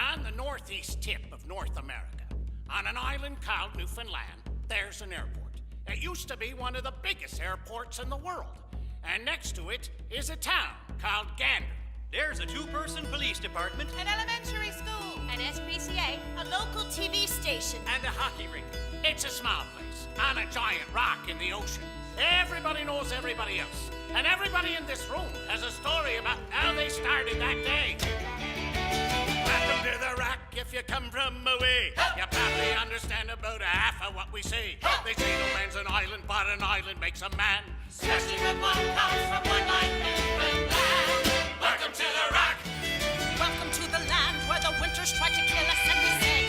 On the northeast tip of North America, on an island called Newfoundland, there's an airport. It used to be one of the biggest airports in the world. And next to it is a town called Gander. There's a two-person police department, an elementary school, an SPCA, a local TV station, and a hockey rink. It's a small place on a giant rock in the ocean. Everybody knows everybody else. And everybody in this room has a story about how they started that day. Welcome to the rock if you come from away. You probably understand about half of what we say. They say no man's an island, but an island makes a man. Especially when one comes from one like Newfoundland. Welcome to the rock. Welcome to the land where the winters try to kill us, and we say,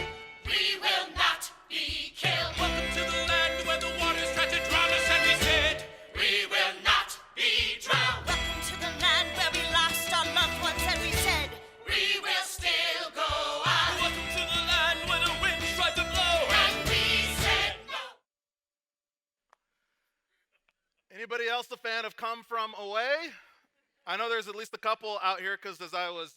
we will not be killed. Welcome to the land where the waters try to drown us, and we said, we will not be drowned. Welcome to the land where we lost our loved ones, and we said, we will still go on. welcome to the land where the wind tries to blow, and we said no. Anybody else a fan of Come From Away? I know there's at least a couple out here because as I was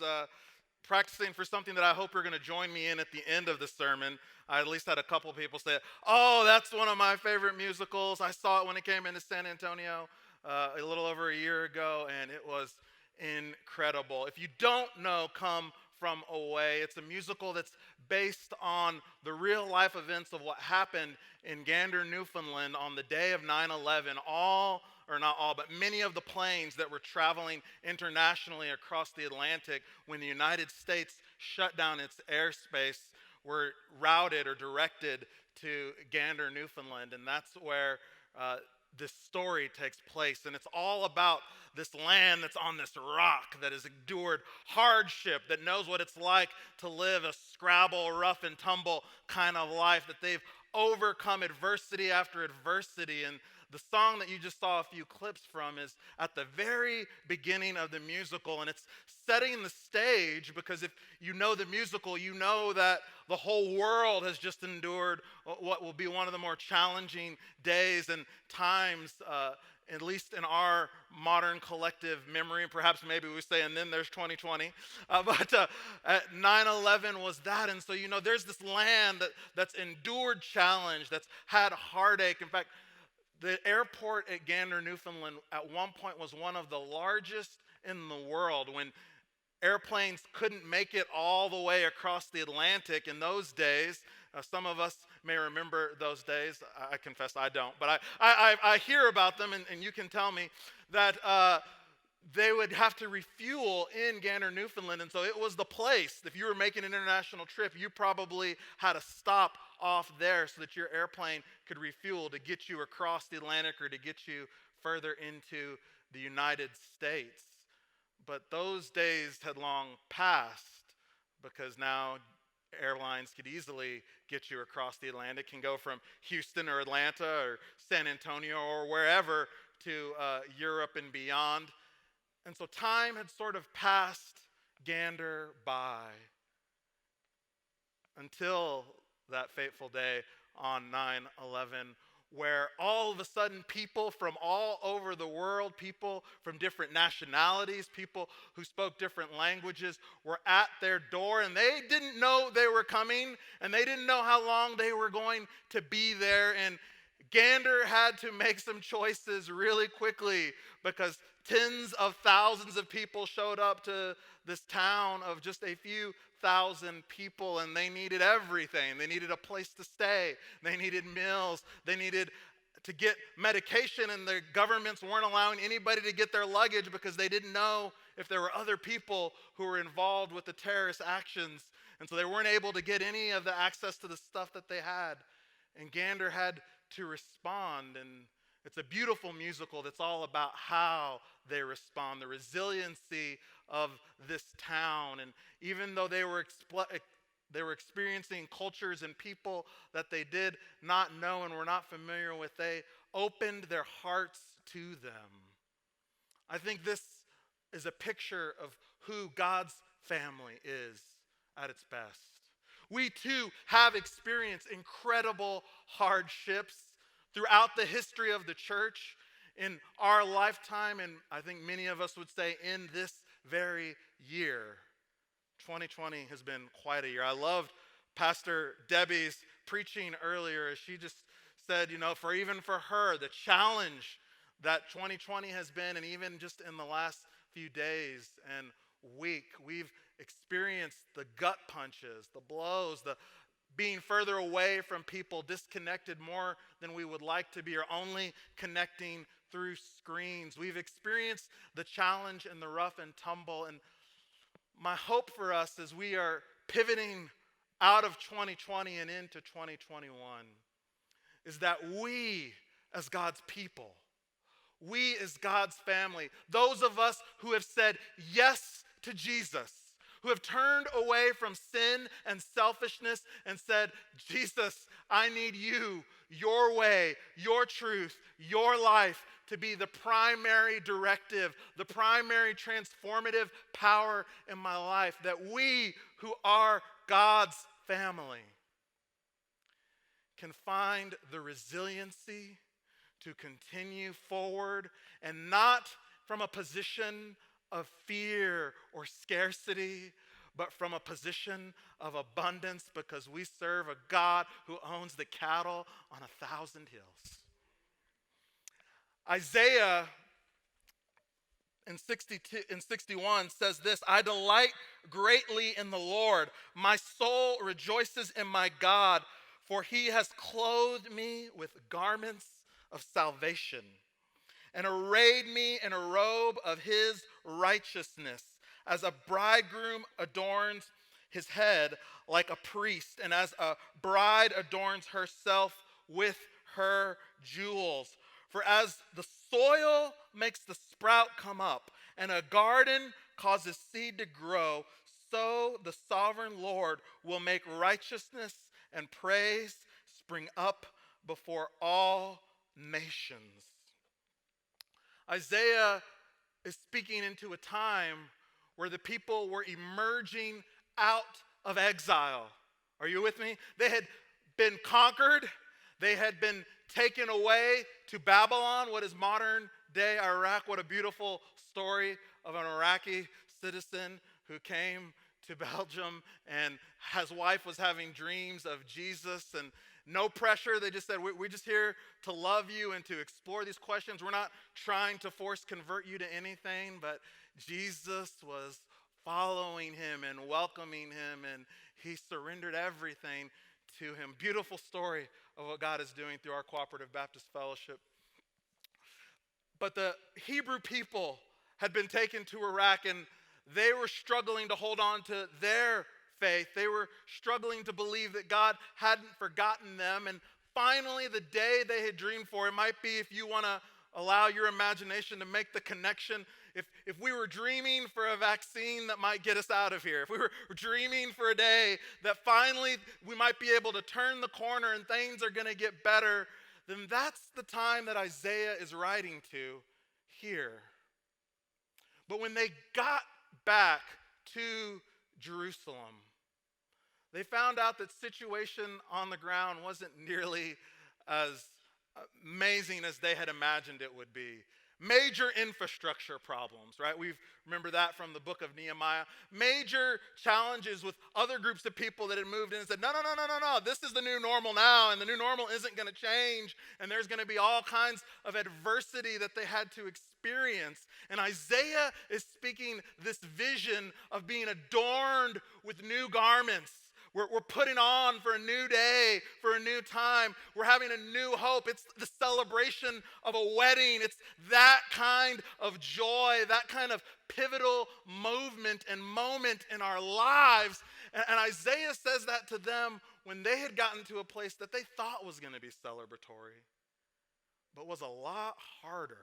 practicing for something that I hope you're going to join me in at the end of the sermon, I at least had a couple people say, oh, that's one of my favorite musicals. I saw it when it came into San Antonio a little over a year ago, and it was incredible. If you don't know Come From Away, it's a musical that's based on the real life events of what happened in Gander, Newfoundland on the day of 9/11. Not all, but many of the planes that were traveling internationally across the Atlantic when the United States shut down its airspace were routed or directed to Gander, Newfoundland, and that's where this story takes place. And it's all about this land that's on this rock that has endured hardship, that knows what it's like to live a scrabble, rough and tumble kind of life, that they've overcome adversity after adversity. And the song that you just saw a few clips from is at the very beginning of the musical, and it's setting the stage because if you know the musical, you know that the whole world has just endured what will be one of the more challenging days and times, at least in our modern collective memory, and perhaps maybe we say, and then there's 2020, but 9/11 was that, and so you know there's this land that's endured challenge, that's had heartache. In fact, the airport at Gander, Newfoundland, at one point was one of the largest in the world when airplanes couldn't make it all the way across the Atlantic in those days. Some of us may remember those days. I confess I don't, but I hear about them, and you can tell me that they would have to refuel in Gander, Newfoundland, and so it was the place. If you were making an international trip, you probably had to stop off there so that your airplane could refuel to get you across the Atlantic or to get you further into the United States. But those days had long passed because now airlines could easily get you across the Atlantic, can go from Houston or Atlanta or San Antonio or wherever to Europe and beyond. And so time had sort of passed Gander by until that fateful day on 9/11, where all of a sudden people from all over the world, people from different nationalities, people who spoke different languages were at their door, and they didn't know they were coming, and they didn't know how long they were going to be there. And Gander had to make some choices really quickly because tens of thousands of people showed up to this town of just a few thousand people, and they needed everything. They needed a place to stay. They needed meals. They needed to get medication, and the governments weren't allowing anybody to get their luggage because they didn't know if there were other people who were involved with the terrorist actions. And so they weren't able to get any of the access to the stuff that they had. And Gander had to respond, and it's a beautiful musical that's all about how they respond, the resiliency of this town. And even though they were experiencing cultures and people that they did not know and were not familiar with, they opened their hearts to them. I think this is a picture of who God's family is at its best. We too have experienced incredible hardships throughout the history of the church in our lifetime, and I think many of us would say in this very year. 2020 has been quite a year. I loved Pastor Debbie's preaching earlier as she just said, for her, the challenge that 2020 has been, and even just in the last few days and week, we've experienced the gut punches, the blows, the being further away from people, disconnected more than we would like to be, or only connecting through screens. We've experienced the challenge and the rough and tumble. And my hope for us as we are pivoting out of 2020 and into 2021 is that we, as God's people, we as God's family, those of us who have said yes to Jesus, who have turned away from sin and selfishness and said, Jesus, I need you, your way, your truth, your life to be the primary directive, the primary transformative power in my life, that we who are God's family can find the resiliency to continue forward, and not from a position of fear or scarcity, but from a position of abundance, because we serve a God who owns the cattle on 1,000 hills. Isaiah in 61 says this, I delight greatly in the Lord. My soul rejoices in my God, for he has clothed me with garments of salvation and arrayed me in a robe of his righteousness, as a bridegroom adorns his head like a priest, and as a bride adorns herself with her jewels. For as the soil makes the sprout come up, and a garden causes seed to grow, so the sovereign Lord will make righteousness and praise spring up before all nations. Isaiah is speaking into a time where the people were emerging out of exile. Are you with me? They had been conquered. They had been taken away to Babylon, what is modern day Iraq. What a beautiful story of an Iraqi citizen who came to Belgium, and his wife was having dreams of Jesus, and no pressure. They just said, we're just here to love you and to explore these questions. We're not trying to force convert you to anything, but Jesus was following him and welcoming him, and he surrendered everything to him. Beautiful story of what God is doing through our Cooperative Baptist Fellowship. But the Hebrew people had been taken to Iraq, and they were struggling to hold on to their faith. They were struggling to believe that God hadn't forgotten them. And finally, the day they had dreamed for, it might be, if you want to allow your imagination to make the connection, if we were dreaming for a vaccine that might get us out of here, if we were dreaming for a day that finally we might be able to turn the corner and things are going to get better, then that's the time that Isaiah is writing to here. But when they got back to Jerusalem, they found out that situation on the ground wasn't nearly as amazing as they had imagined it would be. Major infrastructure problems, right? We remember that from the book of Nehemiah. Major challenges with other groups of people that had moved in and said, no, this is the new normal now, and the new normal isn't going to change, and there's going to be all kinds of adversity that they had to experience. And Isaiah is speaking this vision of being adorned with new garments. We're putting on for a new day, for a new time. We're having a new hope. It's the celebration of a wedding. It's that kind of joy, that kind of pivotal movement and moment in our lives. And Isaiah says that to them when they had gotten to a place that they thought was going to be celebratory, but was a lot harder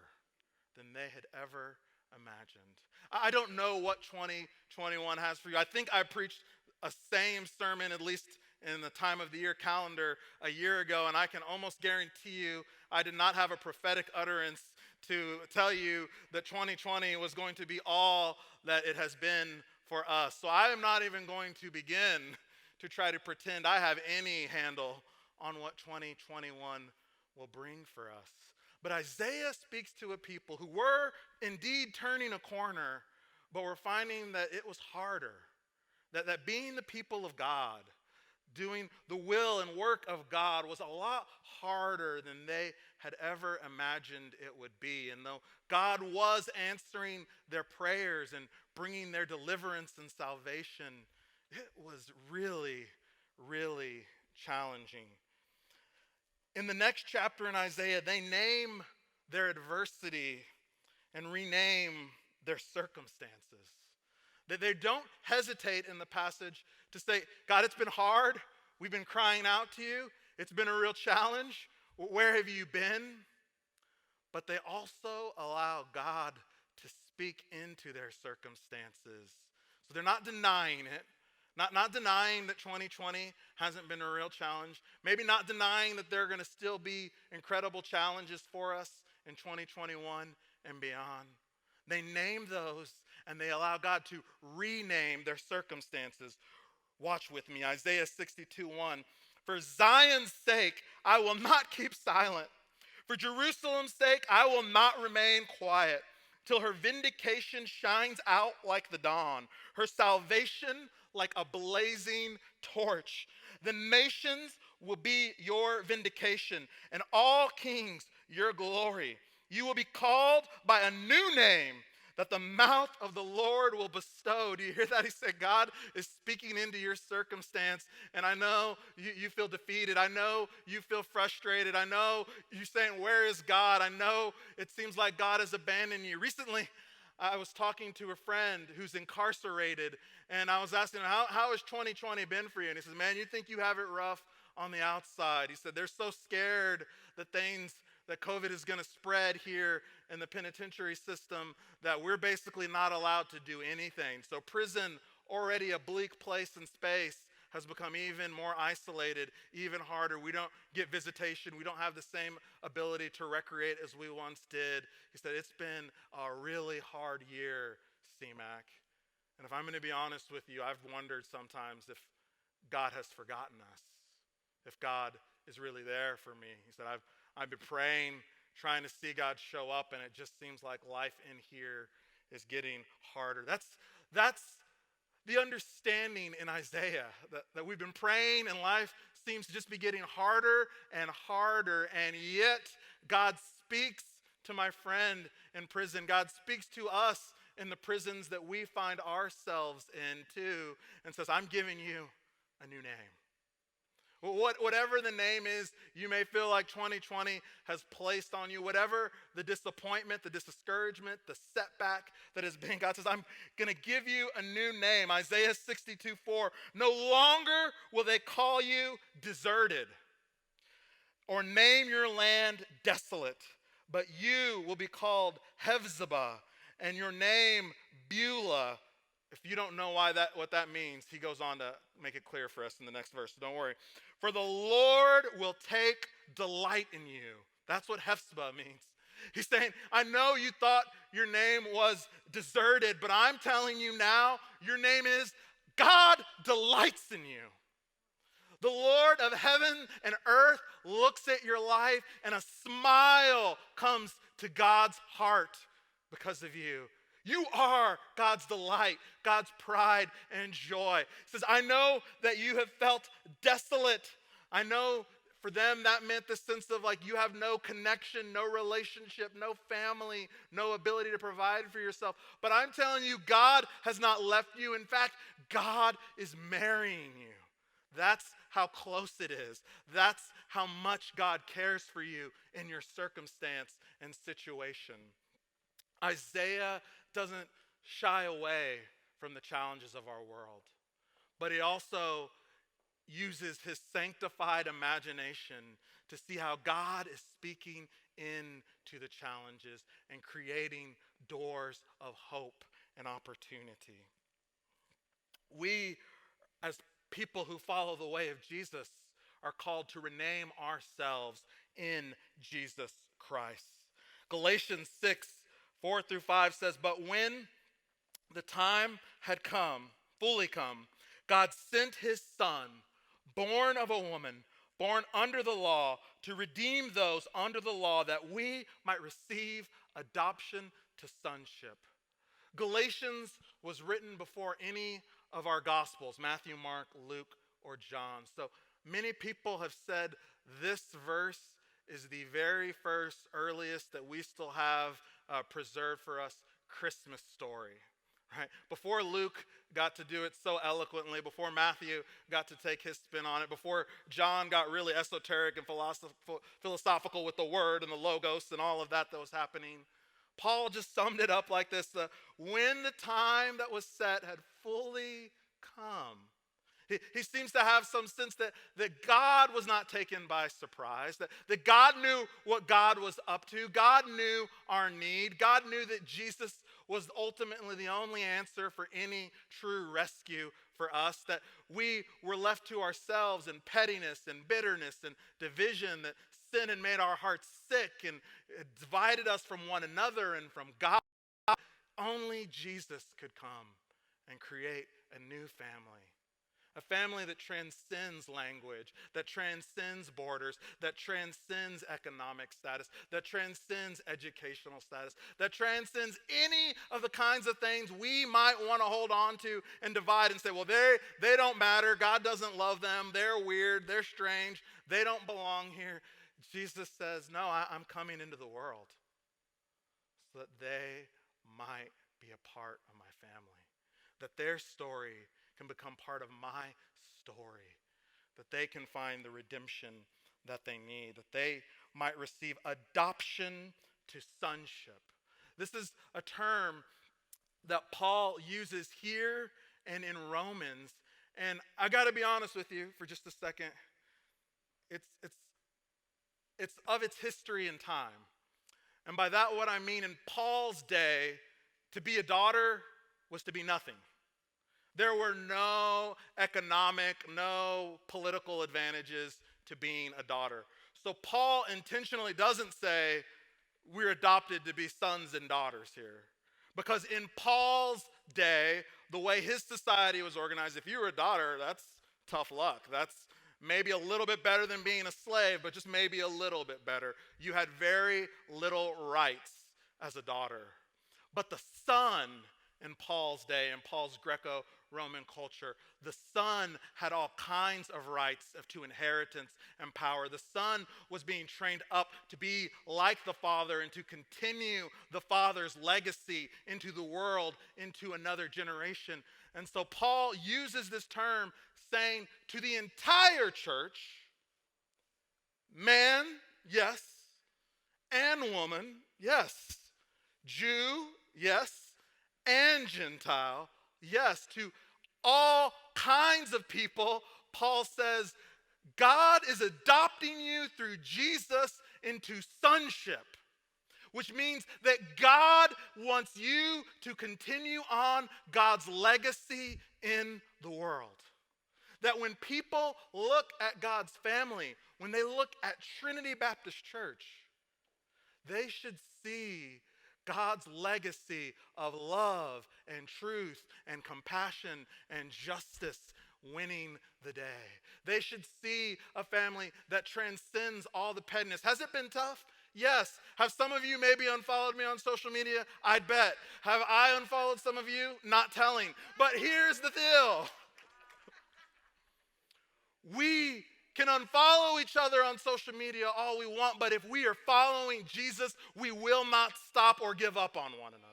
than they had ever imagined. I don't know what 2021 has for you. I think I preached a same sermon, at least in the time of the year calendar, a year ago, and I can almost guarantee you I did not have a prophetic utterance to tell you that 2020 was going to be all that it has been for us. So I am not even going to begin to try to pretend I have any handle on what 2021 will bring for us. But Isaiah speaks to a people who were indeed turning a corner, but were finding that it was harder That being the people of God, doing the will and work of God was a lot harder than they had ever imagined it would be. And though God was answering their prayers and bringing their deliverance and salvation, it was really, really challenging. In the next chapter in Isaiah, they name their adversity and rename their circumstances. They don't hesitate in the passage to say, God, it's been hard. We've been crying out to you. It's been a real challenge. Where have you been? But they also allow God to speak into their circumstances. So they're not denying it. Not denying that 2020 hasn't been a real challenge. Maybe not denying that there are going to still be incredible challenges for us in 2021 and beyond. They name those and they allow God to rename their circumstances. Watch with me, Isaiah 62:1. For Zion's sake, I will not keep silent. For Jerusalem's sake, I will not remain quiet till her vindication shines out like the dawn, her salvation like a blazing torch. The nations will be your vindication, and all kings your glory. You will be called by a new name that the mouth of the Lord will bestow. Do you hear that? He said God is speaking into your circumstance. And I know you feel defeated. I know you feel frustrated. I know you're saying, where is God? I know it seems like God has abandoned you. Recently, I was talking to a friend who's incarcerated, and I was asking him, how has 2020 been for you? And he says, man, you think you have it rough on the outside. He said, they're so scared that COVID is going to spread here in the penitentiary system that we're basically not allowed to do anything. So prison, already a bleak place and space, has become even more isolated, even harder. We don't get visitation. We don't have the same ability to recreate as we once did. He said, it's been a really hard year, CMAC. And if I'm going to be honest with you, I've wondered sometimes if God has forgotten us, if God is really there for me. He said, I've been praying, trying to see God show up, and it just seems like life in here is getting harder. That's the understanding in Isaiah, that we've been praying and life seems to just be getting harder and harder, and yet God speaks to my friend in prison. God speaks to us in the prisons that we find ourselves in too, and says, I'm giving you a new name. Whatever the name is you may feel like 2020 has placed on you, whatever the disappointment, the discouragement, the setback that has been, God says, I'm going to give you a new name. Isaiah 62:4. No longer will they call you deserted or name your land desolate, but you will be called Hephzibah and your name Beulah. If you don't know what that means, he goes on to make it clear for us in the next verse. So don't worry. For the Lord will take delight in you. That's what Hephzibah means. He's saying, I know you thought your name was deserted, but I'm telling you now, your name is God delights in you. The Lord of heaven and earth looks at your life and a smile comes to God's heart because of you. You are God's delight, God's pride and joy. He says, I know that you have felt desolate. I know for them that meant the sense of like you have no connection, no relationship, no family, no ability to provide for yourself. But I'm telling you, God has not left you. In fact, God is marrying you. That's how close it is. That's how much God cares for you in your circumstance and situation. Isaiah doesn't shy away from the challenges of our world, but he also uses his sanctified imagination to see how God is speaking into the challenges and creating doors of hope and opportunity. We, as people who follow the way of Jesus, are called to rename ourselves in Jesus Christ. Galatians 6:4-5 says, but when the time had come, fully come, God sent his son, born of a woman, born under the law, to redeem those under the law that we might receive adoption to sonship. Galatians was written before any of our Gospels, Matthew, Mark, Luke, or John. So many people have said this verse is the very first, earliest that we still have preserved for us Christmas story. Right? Before Luke got to do it so eloquently, before Matthew got to take his spin on it, before John got really esoteric and philosophical with the word and the logos and all of that was happening, Paul just summed it up like this: when the time that was set had fully come. He seems to have some sense that God was not taken by surprise, that God knew what God was up to. God knew our need. God knew that Jesus was ultimately the only answer for any true rescue for us, that we were left to ourselves in pettiness and bitterness and division, that sin had made our hearts sick and it divided us from one another and from God. Only Jesus could come and create a new family. A family that transcends language, that transcends borders, that transcends economic status, that transcends educational status, that transcends any of the kinds of things we might want to hold on to and divide and say, well, they don't matter. God doesn't love them. They're weird. They're strange. They don't belong here. Jesus says, no, I'm coming into the world so that they might be a part of my family, that their story can become part of my story, that they can find the redemption that they need, that they might receive adoption to sonship. This is a term that Paul uses here and in Romans, and I got to be honest with you for just a second. It's of its history and time. And by that what I mean, in Paul's day, to be a daughter was to be nothing. There were no economic, no political advantages to being a daughter. So Paul intentionally doesn't say we're adopted to be sons and daughters here. Because in Paul's day, the way his society was organized, if you were a daughter, that's tough luck. That's maybe a little bit better than being a slave, but just maybe a little bit better. You had very little rights as a daughter. But the son in Paul's day, in Paul's Greco-Roman culture, the son had all kinds of rights to inheritance and power. The son was being trained up to be like the father and to continue the father's legacy into the world, into another generation. And so Paul uses this term saying to the entire church, man, yes, and woman, yes, Jew, yes, and Gentile, yes, to all kinds of people. Paul says, God is adopting you through Jesus into sonship, which means that God wants you to continue on God's legacy in the world. That when people look at God's family, when they look at Trinity Baptist Church, they should see God's legacy of love and truth and compassion and justice winning the day. They should see a family that transcends all the pettiness. Has it been tough? Yes. Have some of you maybe unfollowed me on social media? I'd bet. Have I unfollowed some of you? Not telling. But here's the deal. We can unfollow each other on social media all we want, but if we are following Jesus, we will not stop or give up on one another.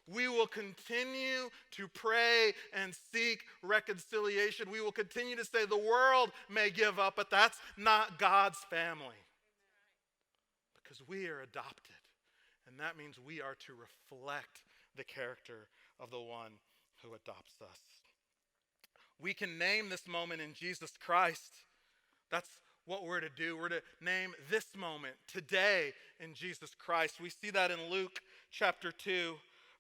We will continue to pray and seek reconciliation. We will continue to say the world may give up, but that's not God's family. Because we are adopted, and that means we are to reflect the character of the one who adopts us. We can name this moment in Jesus Christ. That's what we're to do. We're to name this moment today in Jesus Christ. We see that in Luke chapter 2,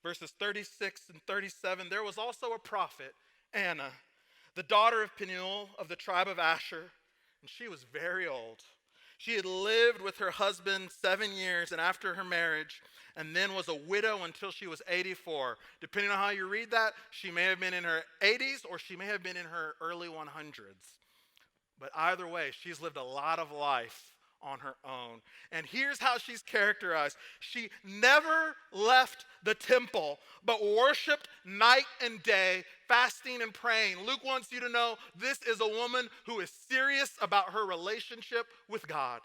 verses 36 and 37. There was also a prophet, Anna, the daughter of Penuel of the tribe of Asher, and she was very old. She had lived with her husband 7 years, and after her marriage, and then was a widow until she was 84. Depending on how you read that, she may have been in her 80s or she may have been in her early 100s. But either way, she's lived a lot of life on her own. And here's how she's characterized. She never left the temple, but worshiped night and day, fasting and praying. Luke wants you to know this is a woman who is serious about her relationship with God.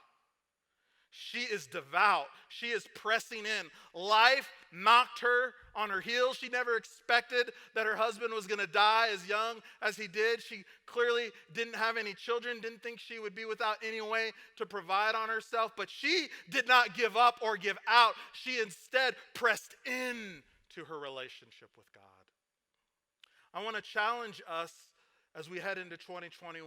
She is devout. She is pressing in. Life knocked her on her heels. She never expected that her husband was going to die as young as he did. She clearly didn't have any children, didn't think she would be without any way to provide on herself. But she did not give up or give out. She instead pressed in to her relationship with God. I want to challenge us as we head into 2021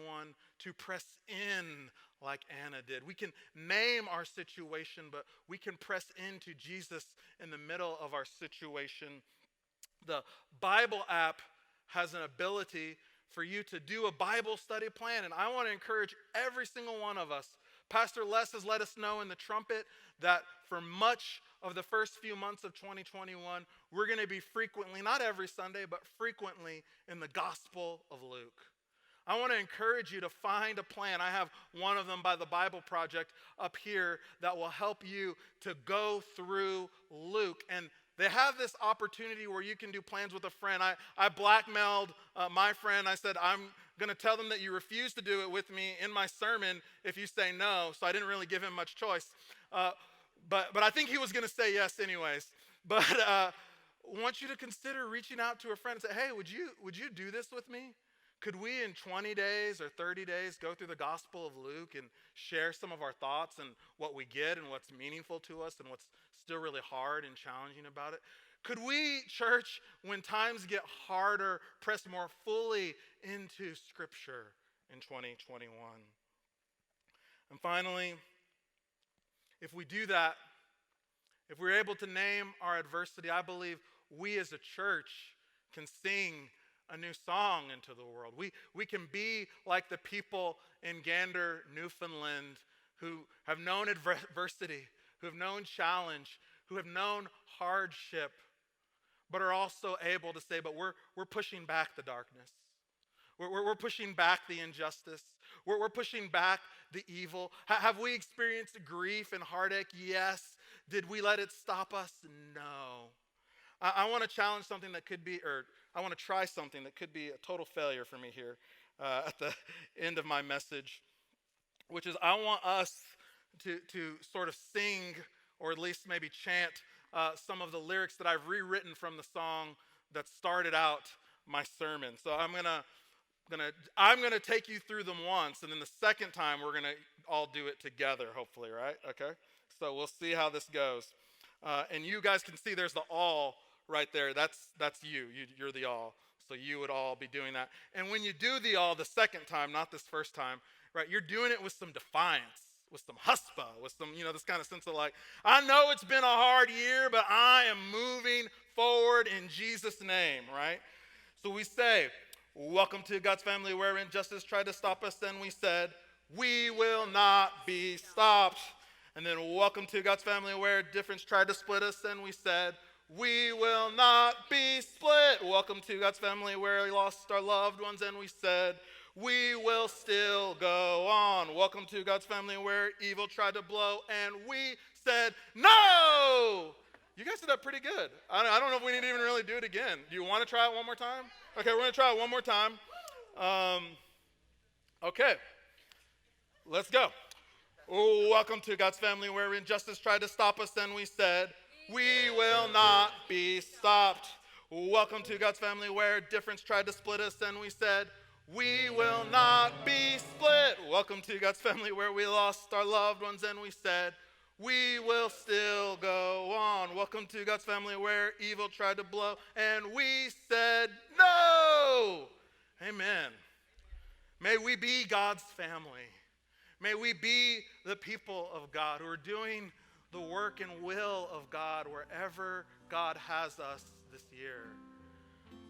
to press in like Anna did. We can name our situation, but we can press into Jesus in the middle of our situation. The Bible app has an ability for you to do a Bible study plan, and I want to encourage every single one of us. Pastor Les has let us know in the trumpet that for much of the first few months of 2021, we're going to be frequently, not every Sunday, but frequently in the Gospel of Luke. I want to encourage you to find a plan. I have one of them by the Bible Project up here that will help you to go through Luke. And they have this opportunity where you can do plans with a friend. I blackmailed my friend. I said, I'm going to tell them that you refuse to do it with me in my sermon if you say no. So I didn't really give him much choice. But I think he was going to say yes anyways. But I want you to consider reaching out to a friend and say, hey, would you do this with me? Could we in 20 days or 30 days go through the Gospel of Luke and share some of our thoughts and what we get and what's meaningful to us and what's still really hard and challenging about it? Could we, church, when times get harder, press more fully into Scripture in 2021? And finally, if we do that, if we're able to name our adversity, I believe we as a church can sing a new song into the world. We can be like the people in Gander, Newfoundland, who have known adversity, who have known challenge, who have known hardship, but are also able to say, but we're pushing back the darkness. We're pushing back the injustice. We're pushing back the evil. Have we experienced grief and heartache? Yes. Did we let it stop us? No. I want to challenge something that could be, or I want to try something that could be a total failure for me here at the end of my message, which is I want us to sort of sing, or at least maybe chant some of the lyrics that I've rewritten from the song that started out my sermon. So I'm gonna take you through them once, and then the second time we're gonna all do it together, hopefully, right? Okay. So we'll see how this goes. And you guys can see there's the all right there. That's you. You're the all. So you would all be doing that. And when you do the all the second time, not this first time, right, you're doing it with some defiance, with some huspa, with some, this kind of sense of like, I know it's been a hard year, but I am moving forward in Jesus' name, right? So we say, welcome to God's family where injustice tried to stop us. Then we said, we will not be stopped. And then welcome to God's family where difference tried to split us. Then we said, we will not be split. Welcome to God's family where we lost our loved ones. And we said, we will still go on. Welcome to God's family where evil tried to blow. And we said, no. You guys did that pretty good. I don't know if we need to even really do it again. Do you want to try it one more time? Okay, we're going to try it one more time. Okay, let's go. Oh, welcome to God's family where injustice tried to stop us. Then we said, we will not be stopped. Welcome to God's family where difference tried to split us. Then we said, we will not be split. Welcome to God's family where we lost our loved ones. And we said, we will still go on. Welcome to God's family where evil tried to blow. And we said, no. Amen. May we be God's family. May we be the people of God who are doing the work and will of God wherever God has us this year.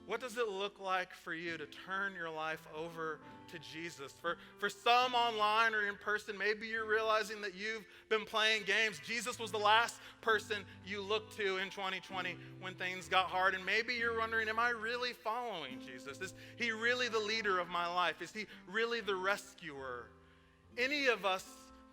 What does it look like for you to turn your life over to Jesus? For some online or in person, maybe you're realizing that you've been playing games. Jesus was the last person you looked to in 2020 when things got hard. And maybe you're wondering, am I really following Jesus? Is he really the leader of my life? Is he really the rescuer? Any of us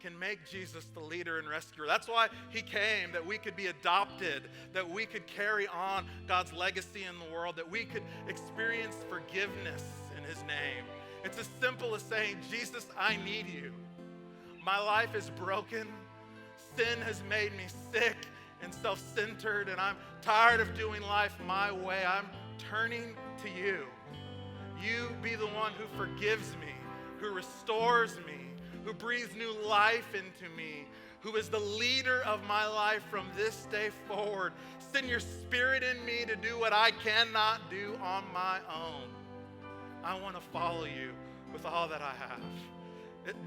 can make Jesus the leader and rescuer. That's why he came, that we could be adopted, that we could carry on God's legacy in the world, that we could experience forgiveness in his name. It's as simple as saying, Jesus, I need you. My life is broken. Sin has made me sick and self-centered, and I'm tired of doing life my way. I'm turning to you. You be the one who forgives me, who restores me, who breathes new life into me, who is the leader of my life from this day forward. Send your spirit in me to do what I cannot do on my own. I want to follow you with all that I have.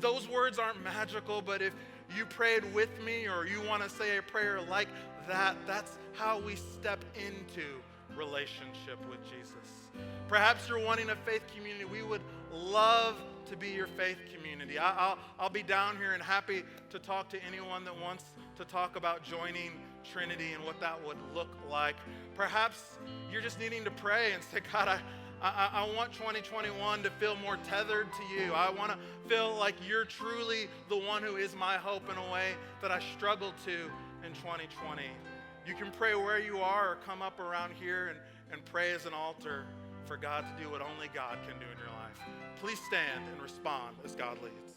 Those words aren't magical, but if you prayed with me or you want to say a prayer like that, that's how we step into relationship with Jesus. Perhaps you're wanting a faith community. We would love to be your faith community. I'll be down here and happy to talk to anyone that wants to talk about joining Trinity and what that would look like. Perhaps you're just needing to pray and say, God, I want 2021 to feel more tethered to you. I want to feel like you're truly the one who is my hope in a way that I struggled to in 2020. You can pray where you are or come up around here and pray as an altar for God to do what only God can do in your life. Please stand and respond as God leads.